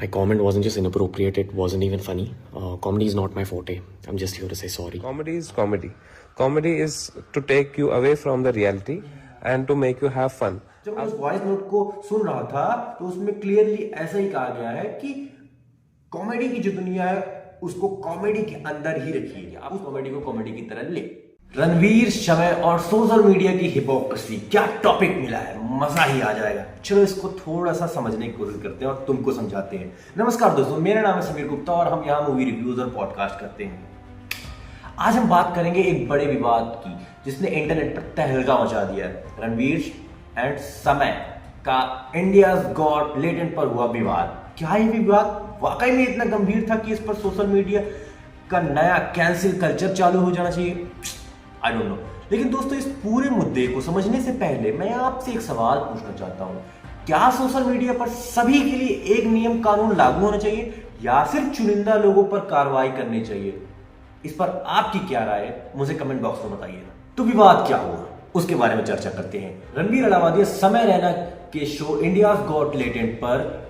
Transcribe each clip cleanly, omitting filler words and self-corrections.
My comment wasn't just inappropriate, it wasn't even funny. Comedy is not my forte. I'm just here to say sorry. Comedy is comedy. Comedy is to take you away from the reality and to make you have fun. जब मैं उस voice note को सुन रहा था तो उसमें clearly ऐसा ही कहा गया है कि कॉमेडी की जो दुनिया है उसको कॉमेडी के अंदर ही रखिए, आप उस कॉमेडी को कॉमेडी की तरह ले। रणवीर, शमय और सोशल मीडिया की हिपोक्रेसी, क्या टॉपिक मिला है, मजा ही आ जाएगा। चलो इसको थोड़ा सा समझने की कोशिश करते हैं और तुमको समझाते हैं। नमस्कार दोस्तों, मेरा नाम है समीर गुप्ता और हम यहाँ मूवी रिव्यूज और पॉडकास्ट करते हैं। आज हम बात करेंगे एक बड़े विवाद की जिसने इंटरनेट पर तहलका मचा दिया है। रणवीर एंड समय का इंडियाज गॉट लेटेंट पर हुआ विवाद। क्या ये विवाद वाकई में इतना गंभीर था कि इस पर सोशल मीडिया का नया कैंसिल कल्चर चालू हो जाना चाहिए? I don't know. लेकिन दोस्तों, इस पूरे मुद्दे को समझने से पहले मैं आपसे एक सवाल पूछना चाहता हूं। क्या सोशल मीडिया पर सभी के लिए एक नियम कानून लागू होना चाहिए या सिर्फ चुनिंदा लोगों पर कार्रवाई करनी चाहिए? इस पर आपकी क्या राय है, मुझे कमेंट बॉक्स में बताइए। तो विवाद क्या हुआ उसके बारे में चर्चा करते हैं। रणवीर अलाहाबादी समय रैना के शो इंडियाज गॉट लेटेंट पर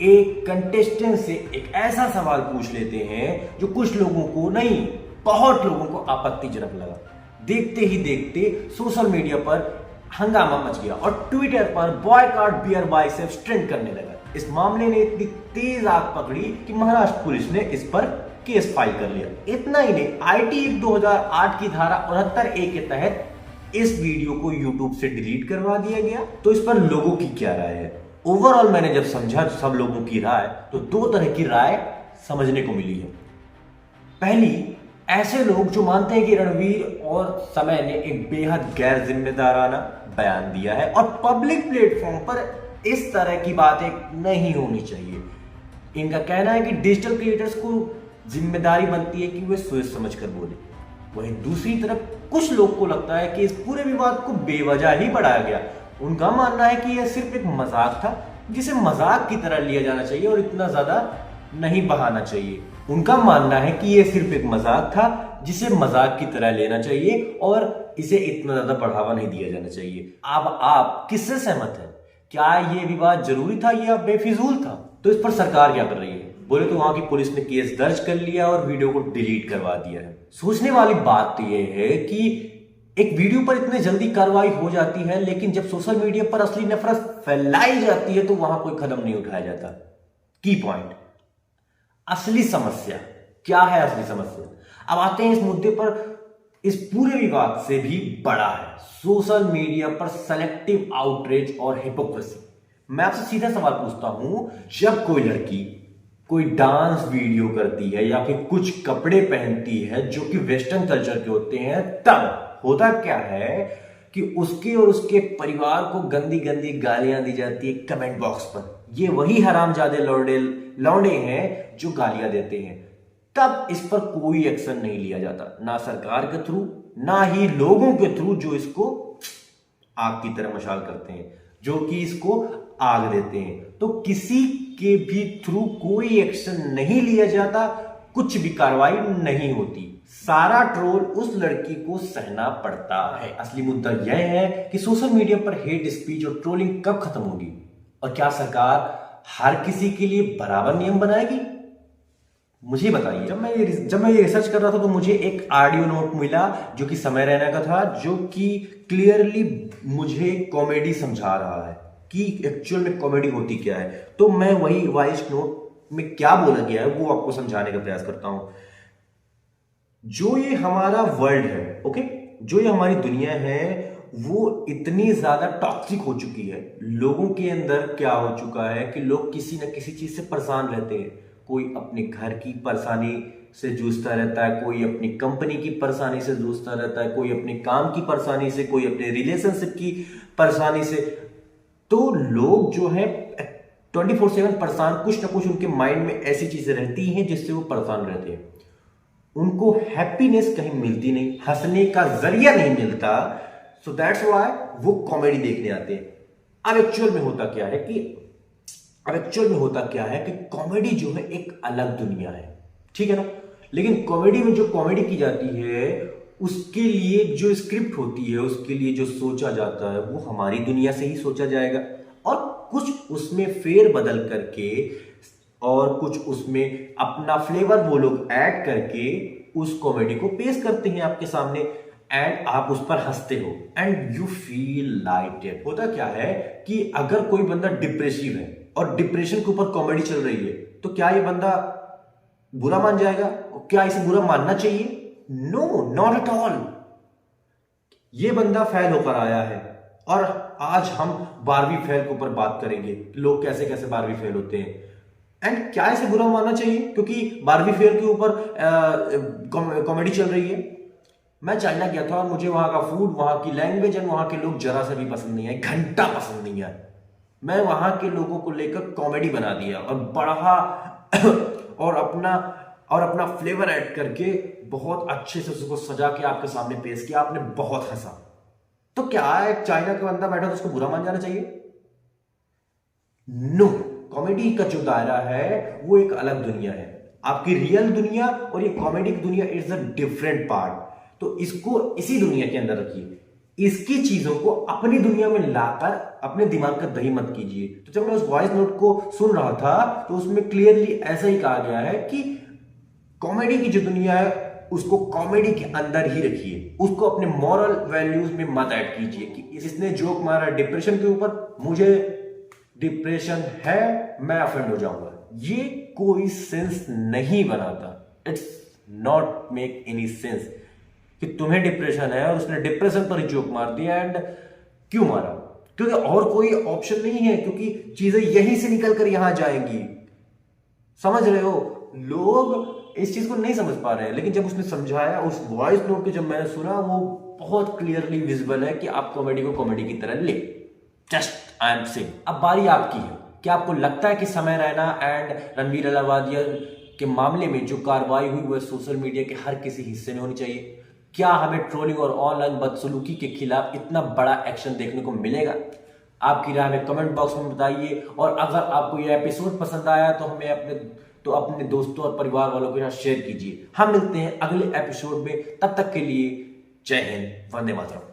एक कंटेस्टेंट से एक ऐसा सवाल पूछ लेते हैं जो कुछ लोगों को नहीं, बहुत लोगों को आपत्तिजनक लगा। देखते ही देखते सोशल मीडिया पर हंगामा मच गया और ट्विटर पर बॉयकॉट बियर बाइसेप्स ट्रेंड करने लगा। इस मामले ने इतनी तेज आग पकड़ी कि महाराष्ट्र पुलिस ने इस पर केस फाइल कर लिया। इतना ही नहीं, आईटी एक्ट 2008 की धारा 69A के तहत इस वीडियो को यूट्यूब से डिलीट करवा दिया गया। तो इस पर लोगों की क्या राय है? ओवरऑल मैंने जब समझा सब लोगों की राय, तो दो तरह की राय समझने को मिली है। पहली, ऐसे लोग जो मानते हैं कि रणवीर और समय ने एक बेहद गैर जिम्मेदाराना बयान दिया है और पब्लिक प्लेटफॉर्म पर इस तरह की बातें नहीं होनी चाहिए। इनका कहना है कि डिजिटल क्रिएटर्स को जिम्मेदारी बनती है कि वे सोच समझ कर बोले। वहीं दूसरी तरफ कुछ लोग को लगता है कि इस पूरे विवाद को बेवजह ही बढ़ाया गया। उनका मानना है कि यह सिर्फ एक मजाक था जिसे मजाक की तरह लिया जाना चाहिए और इतना ज्यादा नहीं बहाना चाहिए। उनका मानना है कि यह सिर्फ एक मजाक था जिसे मजाक की तरह लेना चाहिए और इसे इतना ज्यादा बढ़ावा नहीं दिया जाना चाहिए। अब आप किससे सहमत हैं? क्या यह विवाद जरूरी था या बेफिजूल था? तो इस पर सरकार क्या कर रही है? बोले तो वहां की पुलिस ने केस दर्ज कर लिया और वीडियो को डिलीट करवा दिया है। सोचने वाली बात तो यह है कि एक वीडियो पर इतने जल्दी कार्रवाई हो जाती है, लेकिन जब सोशल मीडिया पर असली नफरत फैलाई जाती है तो वहां कोई कदम नहीं उठाया जाता। की पॉइंट, असली समस्या क्या है? असली समस्या अब आते हैं इस मुद्दे पर। इस पूरे विवाद से भी बड़ा है सोशल मीडिया पर सेलेक्टिव आउटरीच और हिपोक्रेसी। मैं आपसे सीधा सवाल पूछता हूं, जब कोई लड़की कोई डांस वीडियो करती है या फिर कुछ कपड़े पहनती है जो कि वेस्टर्न कल्चर के होते हैं, तब होता क्या है कि उसके और उसके परिवार को गंदी गंदी गालियां दी जाती है कमेंट बॉक्स पर। ये वही हरामजादे लौंडे हैं जो गालियां देते हैं। तब इस पर कोई एक्शन नहीं लिया जाता, ना सरकार के थ्रू ना ही लोगों के थ्रू जो इसको आग की तरह मशाल करते हैं, जो कि इसको आग देते हैं। तो किसी के भी थ्रू कोई एक्शन नहीं लिया जाता, कुछ भी कार्रवाई नहीं होती। सारा ट्रोल उस लड़की को सहना पड़ता है। असली मुद्दा यह है कि सोशल मीडिया पर हेट स्पीच और ट्रोलिंग कब खत्म होगी और क्या सरकार हर किसी के लिए बराबर नियम बनाएगी? मुझे बताइए। जब मैं ये रिसर्च कर रहा था तो मुझे एक ऑडियो नोट मिला जो कि समय रैना का था, जो कि क्लियरली मुझे कॉमेडी समझा रहा है कि एक्चुअल में कॉमेडी होती क्या है। तो मैं वही वॉइस नोट में क्या बोला गया है वो आपको समझाने का प्रयास करता हूं। जो ये हमारा वर्ल्ड है, ओके, जो ये हमारी दुनिया है वो इतनी ज्यादा टॉक्सिक हो चुकी है। लोगों के अंदर क्या हो चुका है कि लोग किसी न किसी चीज से परेशान रहते हैं। कोई अपने घर की परेशानी से जूझता रहता है, कोई अपनी कंपनी की परेशानी से जूझता रहता है, कोई अपने काम की परेशानी से, कोई अपने रिलेशनशिप की परेशानी से। तो लोग जो है 24/7 परेशान, कुछ ना कुछ उनके माइंड में ऐसी चीजें रहती हैं जिससे वो परेशान रहते हैं। उनको हैप्पीनेस कहीं मिलती नहीं, हंसने का जरिया नहीं मिलता। सो दैट्स व्हाई वो कॉमेडी देखने आते हैं। अब एक्चुअल में होता क्या है कि कॉमेडी जो है एक अलग दुनिया है, ठीक है ना। लेकिन कॉमेडी में जो कॉमेडी की जाती है उसके लिए जो स्क्रिप्ट होती है, उसके लिए जो सोचा जाता है वो हमारी दुनिया से ही सोचा जाएगा और कुछ उसमें फेर बदल करके और कुछ उसमें अपना फ्लेवर वो लोग ऐड करके उस कॉमेडी को पेश करते हैं आपके सामने एंड आप उस पर हंसते हो एंड यू फील लाइटेड। होता क्या है कि अगर कोई बंदा डिप्रेसिव है और डिप्रेशन के ऊपर कॉमेडी चल रही है तो क्या ये बंदा बुरा मान जाएगा? क्या इसे बुरा मानना चाहिए? No, not at all. ये बंदा फेल होकर आया है और आज हम बारहवीं फेल के ऊपर बात करेंगे, लोग कैसे कैसे बारहवीं फेल होते हैं एंड क्या इसे बुरा मानना चाहिए क्योंकि बारहवीं फेल के ऊपर कॉमेडी चल रही है। मैं चाइना गया था और मुझे वहां का फूड, वहां की लैंग्वेज एंड वहां के लोग जरा सा भी पसंद नहीं है, घंटा पसंद नहीं है। मैं वहां के लोगों को लेकर कॉमेडी बना दिया और बढ़ा और अपना फ्लेवर ऐड करके बहुत अच्छे से उसको सजा के आपके सामने पेश किया, आपने बहुत हंसा। तो क्या एक चाइना का बंदा बैठा तो उसको बुरा मान जाना चाहिए? नो, कॉमेडी का जो दायरा है वो एक अलग दुनिया है। आपकी रियल दुनिया और ये कॉमेडी की दुनिया इज अ डिफरेंट पार्ट। तो इसको इसी दुनिया के अंदर रखिए, इसकी चीजों को अपनी दुनिया में लाकर अपने दिमाग का दही मत कीजिए। तो जब मैं उस वॉइस नोट को सुन रहा था तो उसमें क्लियरली ऐसा ही कहा गया है कि कॉमेडी की जो दुनिया है उसको कॉमेडी के अंदर ही रखिए, उसको अपने मॉरल वैल्यूज में मत ऐड कीजिए कि इसने जोक मारा डिप्रेशन के ऊपर, मुझे डिप्रेशन है, मैं अफेंड हो जाऊंगा। ये कोई सेंस नहीं बनाता। It's not make any sense कि तुम्हें डिप्रेशन है और उसने डिप्रेशन पर ही जोक मार दिया एंड क्यों मारा? क्योंकि और कोई ऑप्शन नहीं है, क्योंकि चीजें यहीं से निकल कर यहां जाएंगी। समझ रहे हो? लोग इस चीज को नहीं समझ पा रहे हैं, लेकिन जब उसने समझाया, उस वॉइस नोट को जब मैंने सुना, वो बहुत क्लियरली विजिबल है कि आप कॉमेडी को कॉमेडी की तरह ले। Just I am saying. अब बारी आपकी है। क्या आपको लगता है कि समय रैना एंड रणवीर अलाहाबादिया के मामले में जो कार्रवाई हुई वो सोशल मीडिया के हर किसी हिस्से में होनी चाहिए? क्या हमें ट्रोलिंग और ऑनलाइन बदसलूकी के खिलाफ इतना बड़ा एक्शन देखने को मिलेगा? आपकी राय हमें कमेंट बॉक्स में बताइए और अगर आपको यह एपिसोड पसंद आया तो हमें अपने दोस्तों और परिवार वालों के साथ शेयर कीजिए। हम मिलते हैं अगले एपिसोड में, तब तक के लिए जय हिंद, वंदे मातरम।